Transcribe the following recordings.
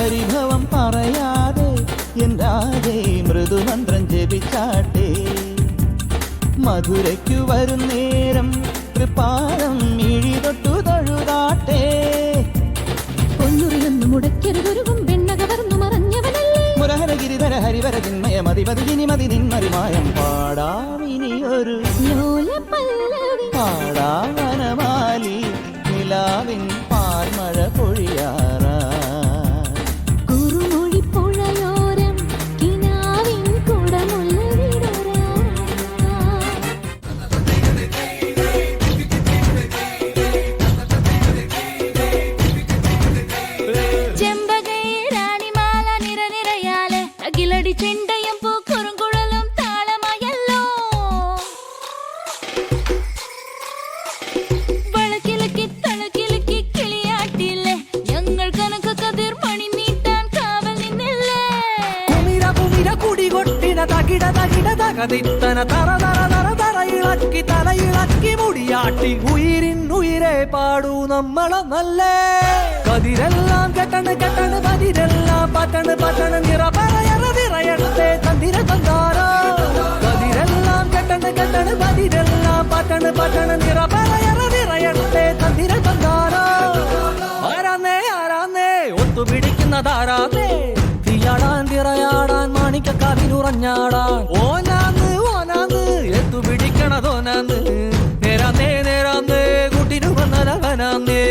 പരിഭവം പറയാതെ എന്താതെ മൃദുമന്ത്രം ജപിച്ചാട്ടെ. മധുരയ്ക്കു വരും നേരം കൃപാളം മിഴി തൊട്ടു തൊഴുതാട്ടെ. പൊന്നുറിയൊന്നു മുടക്കരുതൊരുവും വെണ്ണകവർന്നു മറഞ്ഞവനല്ലേ. മുരഹരഗിരിധര ഹരിവര ചിന്മയ മതിപതിനി മതി നിന്മറിമായം പാടാമിനിയൊരു ലോലപല്ലവി പാടാവനമാലി നിലാവിൻ പാർമഴ പൊഴിയാറാ. കുറുമൊഴി പുഴയോരം കിനാവിൻ കുടമുള്ള വിടരാ. ചെമ്പകയിലാണിമാല നിരനിരയാലെ അകിലടി ചെണ്ടയും പൂക്കുറുങ്കുഴലും താളമായല്ലോ. വളക്കിലക്കി തളക്കിലക്കി കിളിയാട്ടില്ലേ ഞങ്ങൾ കനക കതിർ മണി നീട്ടാൻ കാവൽ നിന്നില്ലേ. കുമിര കുമിര കുടികൊട്ടിന തകിട തകിട തകതിത്തന തറ തറ തറ തറ ഇളക്കി തലയിളക്കി മുടിയാട്ടി ഉയിരിൻ ഉയിരെ പാടൂ നമ്മളൊന്നല്ലേ. കതിരെല്ലാം കെട്ടണ് കെട്ടണ് പതിരെല്ലാം പട്ടണ് പട്ടണ് നിറ പറയറ നിറയട്ടെ തന്തിര തന്താരോ. കതിരെല്ലാം കെട്ടണ് കെട്ടണ് പതിരെല്ലാം പട്ടണ് പട്ടണ് നിറ പറയറ നിറയട്ടെ തന്തിര തന്താരോ. ആരാന്നേ ആരാന്നേ ഒത്തുപിടിക്കുന്നതാരാന്നേ. തീയാടാൻ തിറയാടാൻ മാണിക്കക്കാവിനുറഞ്ഞാടാൻ ഓനാന്ന് ഓനാന്ന് എത്തുപിടിക്കണതോനാന്ന്. നേരാന്നേ നേരാന്നേ കൂട്ടിനു വന്നലവനാന്നേ.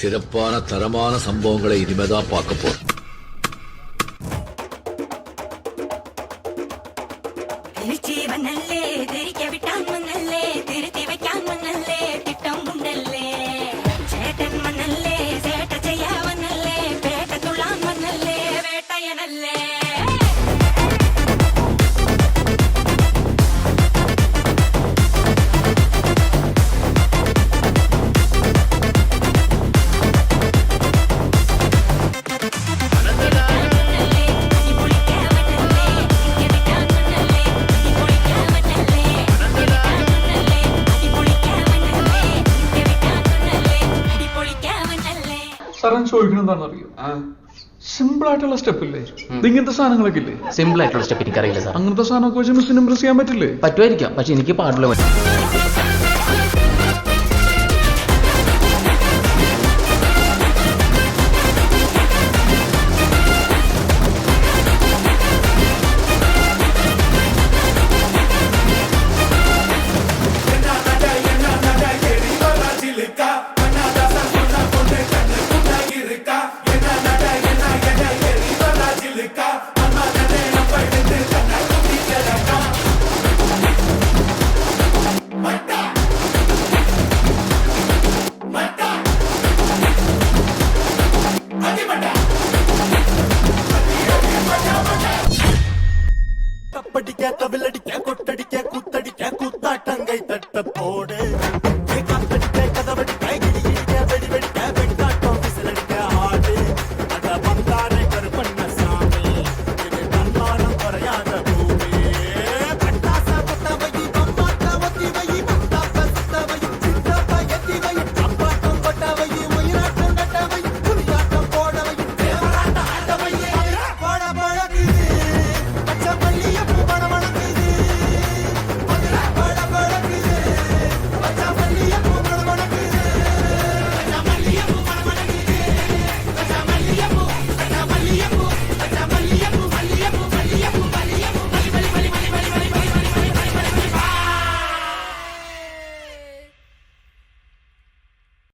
சிறப்பான தரமான சம்பவங்களை இனிமேதான் பார்க்க போறோம். സാറൻ ചോദിക്കണം എന്താണെന്നറിയോ? സിമ്പിൾ ആയിട്ടുള്ള സ്റ്റെപ്പ് ഇല്ലേ, ഇങ്ങനത്തെ സാധനങ്ങളൊക്കെ ഇല്ലേ? സിമ്പിൾ ആയിട്ടുള്ള സ്റ്റെപ്പ് എനിക്കറിയില്ല സാർ. അങ്ങനത്തെ സാധനമൊക്കെ വെച്ച് മിസ്സിന് ഇംപ്രസ് ചെയ്യാൻ പറ്റില്ലേ? പറ്റുമായിരിക്കാം, പക്ഷെ എനിക്ക് പാടില്ല.